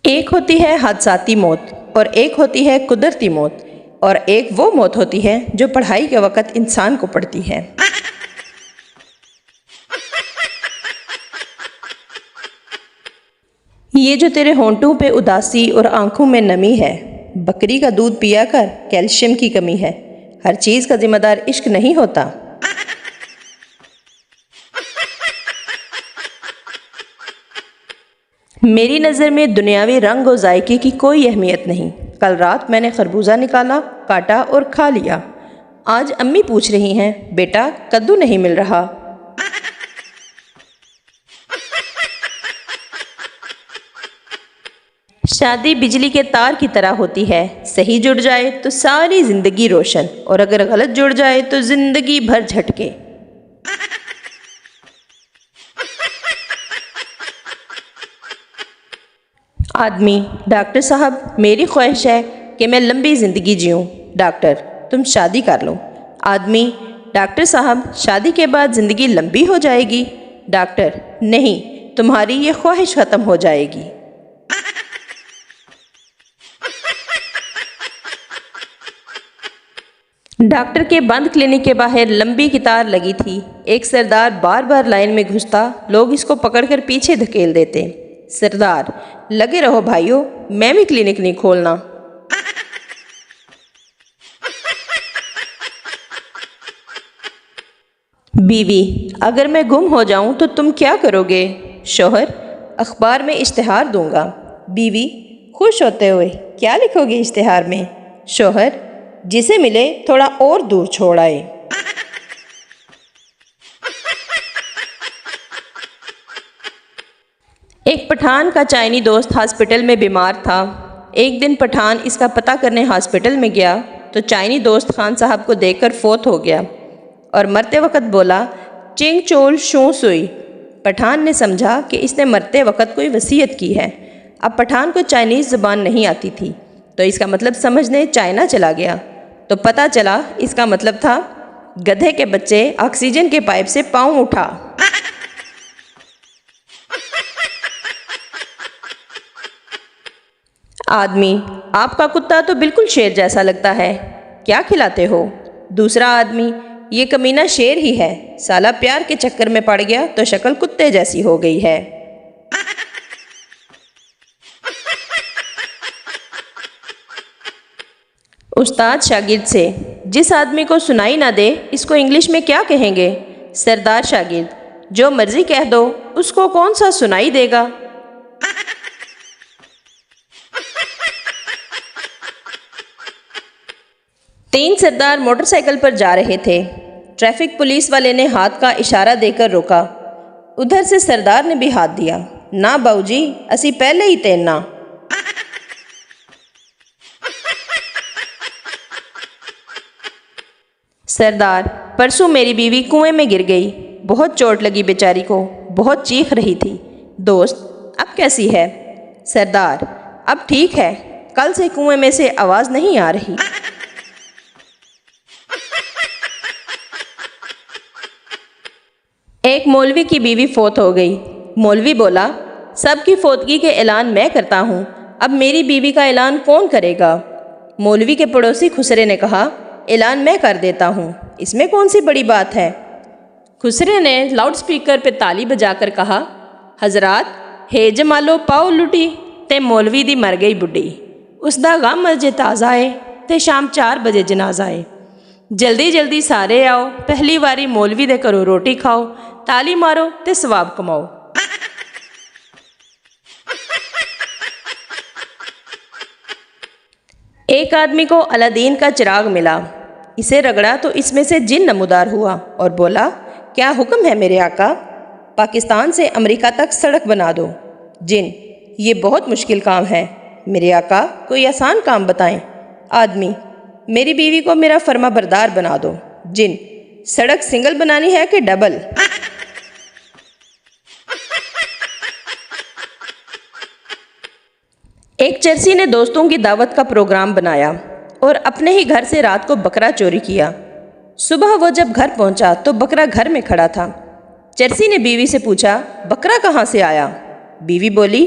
ایک ہوتی ہے حادثاتی موت اور ایک ہوتی ہے قدرتی موت، اور ایک وہ موت ہوتی ہے جو پڑھائی کے وقت انسان کو پڑتی ہے۔ یہ جو تیرے ہونٹوں پہ اداسی اور آنکھوں میں نمی ہے، بکری کا دودھ پیا کر، کیلشیم کی کمی ہے۔ ہر چیز کا ذمہ دار عشق نہیں ہوتا۔ میری نظر میں دنیاوی رنگ و ذائقے کی کوئی اہمیت نہیں۔ کل رات میں نے خربوزہ نکالا، کاٹا اور کھا لیا۔ آج امی پوچھ رہی ہیں، بیٹا کدو نہیں مل رہا۔ شادی بجلی کے تار کی طرح ہوتی ہے، صحیح جڑ جائے تو ساری زندگی روشن، اور اگر غلط جڑ جائے تو زندگی بھر جھٹکے۔ آدمی: ڈاکٹر صاحب میری خواہش ہے کہ میں لمبی زندگی جیوں۔ ڈاکٹر: تم شادی کر لو۔ آدمی: ڈاکٹر صاحب شادی کے بعد زندگی لمبی ہو جائے گی۔ ڈاکٹر: نہیں، تمہاری یہ خواہش ختم ہو جائے گی۔ ڈاکٹر کے بند کلینک کے باہر لمبی قطار لگی تھی۔ ایک سردار بار بار لائن میں گھستا، لوگ اس کو پکڑ کر پیچھے دھکیل دیتے۔ سردار: لگے رہو بھائیو، میں بھی کلینک نہیں کھولنا۔ بیوی: اگر میں گم ہو جاؤں تو تم کیا کرو گے؟ شوہر: اخبار میں اشتہار دوں گا۔ بیوی خوش ہوتے ہوئے: کیا لکھو گے اشتہار میں؟ شوہر: جسے ملے تھوڑا اور دور چھوڑ آئے۔ ایک پٹھان کا چائنی دوست ہاسپٹل میں بیمار تھا۔ ایک دن پٹھان اس کا پتہ کرنے ہاسپٹل میں گیا تو چائنی دوست خان صاحب کو دیکھ کر فوت ہو گیا، اور مرتے وقت بولا، چنگ چول شوں سوئی۔ پٹھان نے سمجھا کہ اس نے مرتے وقت کوئی وصیت کی ہے۔ اب پٹھان کو چائنیز زبان نہیں آتی تھی تو اس کا مطلب سمجھنے چائنا چلا گیا، تو پتہ چلا اس کا مطلب تھا، گدھے کے بچے آکسیجن کے پائپ سے پاؤں اٹھا۔ آدمی: آپ کا کتا تو بالکل شیر جیسا لگتا ہے، کیا کھلاتے ہو؟ دوسرا آدمی: یہ کمینہ شیر ہی ہے، سالہ پیار کے چکر میں پڑ گیا تو شکل کتے جیسی ہو گئی ہے۔ استاد شاگرد سے: جس آدمی کو سنائی نہ دے اس کو انگلش میں کیا کہیں گے؟ سردار شاگرد: جو مرضی کہہ دو، اس کو کون سا سنائی دے گا؟ تین سردار موٹر سائیکل پر جا رہے تھے۔ ٹریفک پولیس والے نے ہاتھ کا اشارہ دے کر روکا۔ ادھر سے سردار نے بھی ہاتھ دیا۔ نہ باؤ جی، اسی پہلے ہی تیرنا۔ سردار: پرسوں میری بیوی کنویں میں گر گئی، بہت چوٹ لگی بیچاری کو، بہت چیخ رہی تھی۔ دوست: اب کیسی ہے؟ سردار: اب ٹھیک ہے، کل سے کنویں میں سے آواز نہیں آ رہی۔ ایک مولوی کی بیوی فوت ہو گئی۔ مولوی بولا، سب کی فوتگی کے اعلان میں کرتا ہوں، اب میری بیوی کا اعلان کون کرے گا؟ مولوی کے پڑوسی خسرے نے کہا، اعلان میں کر دیتا ہوں، اس میں کون سی بڑی بات ہے؟ خسرے نے لاؤڈ سپیکر پہ تالی بجا کر کہا، حضرات، ہے جمالو پاؤ لٹی تے مولوی دی مر گئی بڈھی، اس دا غم اجے تازہ ہے تے شام 4 بجے جنازہ ہے۔ جلدی جلدی سارے آؤ، پہلی واری مولوی دے کرو روٹی کھاؤ، تالی مارو تے ثواب کماؤ۔ ایک آدمی کو الادین کا چراغ ملا، اسے رگڑا تو اس میں سے جن نمودار ہوا اور بولا، کیا حکم ہے میرے آقا؟ پاکستان سے امریکہ تک سڑک بنا دو۔ جن: یہ بہت مشکل کام ہے، میرے آقا کوئی آسان کام بتائیں۔ آدمی: میری بیوی کو میرا فرما بردار بنا دو۔ جن: سڑک سنگل بنانی ہے کہ ڈبل؟ ایک چرسی نے دوستوں کی دعوت کا پروگرام بنایا اور اپنے ہی گھر سے رات کو بکرا چوری کیا۔ صبح وہ جب گھر پہنچا تو بکرا گھر میں کھڑا تھا۔ چرسی نے بیوی سے پوچھا، بکرا کہاں سے آیا؟ بیوی بولی،